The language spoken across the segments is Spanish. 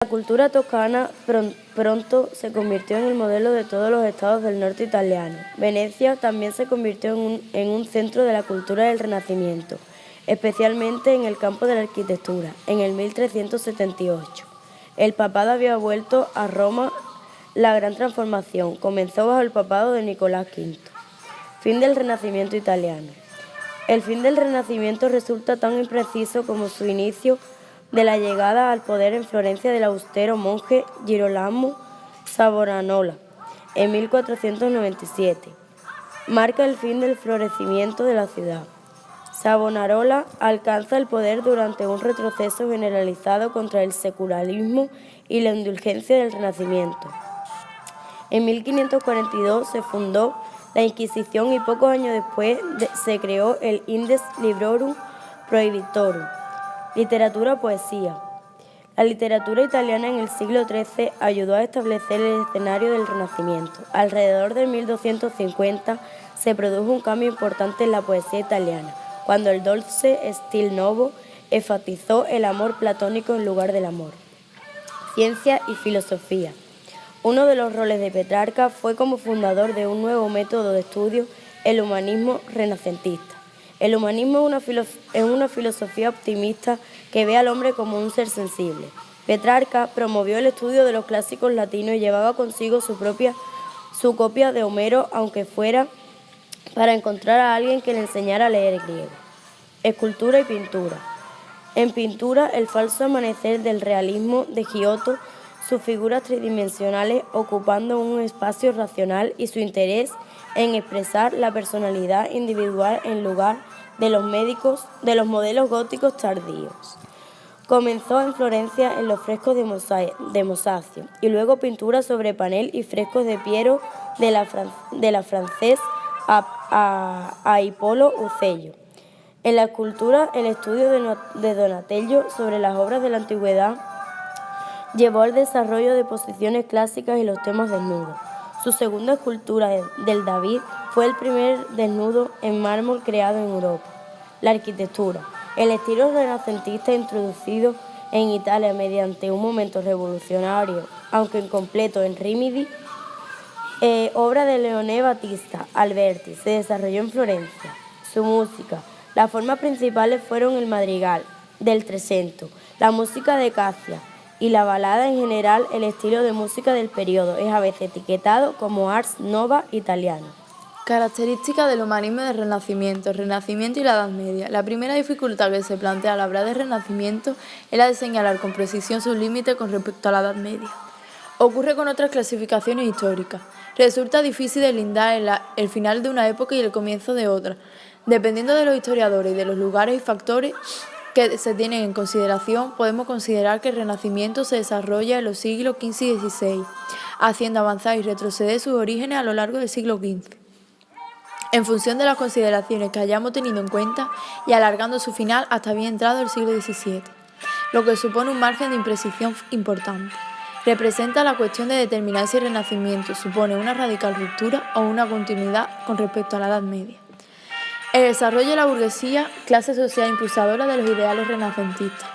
La cultura toscana pronto se convirtió en el modelo de todos los estados del norte italiano. Venecia también se convirtió en un centro de la cultura del Renacimiento, especialmente en el campo de la arquitectura, en el 1378. El papado había vuelto a Roma. La gran transformación comenzó bajo el papado de Nicolás V. Fin del Renacimiento italiano. El fin del Renacimiento resulta tan impreciso como su inicio, de la llegada al poder en Florencia del austero monje Girolamo Savonarola en 1497. Marca el fin del florecimiento de la ciudad. Savonarola alcanza el poder durante un retroceso generalizado contra el secularismo y la indulgencia del Renacimiento. En 1542 se fundó la Inquisición y pocos años después se creó el Index Librorum Prohibitorum. Literatura, poesía. La literatura italiana en el siglo XIII ayudó a establecer el escenario del Renacimiento. Alrededor de 1250 se produjo un cambio importante en la poesía italiana, cuando el dolce stil novo enfatizó el amor platónico en lugar del amor. Ciencia y filosofía. Uno de los roles de Petrarca fue como fundador de un nuevo método de estudio, el humanismo renacentista. El humanismo es una filosofía optimista que ve al hombre como un ser sensible. Petrarca promovió el estudio de los clásicos latinos y llevaba consigo su copia de Homero, aunque fuera para encontrar a alguien que le enseñara a leer griego. Escultura y pintura. En pintura, el falso amanecer del realismo de Giotto, sus figuras tridimensionales ocupando un espacio racional y su interés en expresar la personalidad individual en lugar de los modelos góticos tardíos. Comenzó en Florencia en los frescos de Mosaccio y luego pintura sobre panel y frescos de Piero de la francés a Ippolito Ucello. En la escultura, el estudio de Donatello sobre las obras de la antigüedad llevó al desarrollo de posiciones clásicas y los temas desnudos. Su segunda escultura, del David, fue el primer desnudo en mármol creado en Europa. La arquitectura. El estilo renacentista introducido en Italia mediante un momento revolucionario, aunque incompleto, en Rimini, obra de Leone Battista Alberti, se desarrolló en Florencia. Su música. Las formas principales fueron el madrigal del Trecento, la música de Cassia y la balada. En general, el estilo de música del periodo es a veces etiquetado como Ars Nova italiano. Características del humanismo del Renacimiento, Renacimiento y la Edad Media. La primera dificultad que se plantea al hablar de Renacimiento es la de señalar con precisión sus límites con respecto a la Edad Media. Ocurre con otras clasificaciones históricas. Resulta difícil deslindar el final de una época y el comienzo de otra. Dependiendo de los historiadores y de los lugares y factores que se tienen en consideración, podemos considerar que el Renacimiento se desarrolla en los siglos XV y XVI, haciendo avanzar y retroceder sus orígenes a lo largo del siglo XV. En función de las consideraciones que hayamos tenido en cuenta y alargando su final hasta bien entrado el siglo XVII, lo que supone un margen de imprecisión importante. Representa la cuestión de determinar si el Renacimiento supone una radical ruptura o una continuidad con respecto a la Edad Media. El desarrollo de la burguesía, clase social impulsadora de los ideales renacentistas.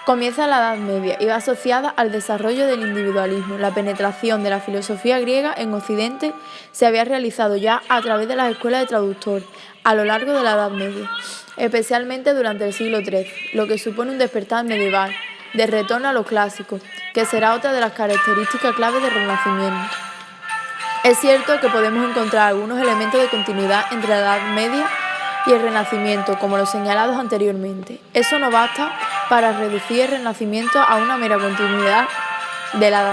Comienza en la Edad Media y va asociada al desarrollo del individualismo. La penetración de la filosofía griega en Occidente se había realizado ya a través de las escuelas de traductor a lo largo de la Edad Media, especialmente durante el siglo XIII, lo que supone un despertar medieval, de retorno a los clásicos, que será otra de las características claves del Renacimiento. Es cierto que podemos encontrar algunos elementos de continuidad entre la Edad Media y el Renacimiento, como los señalados anteriormente. Eso no basta para reducir el Renacimiento a una mera continuidad de la Edad Media.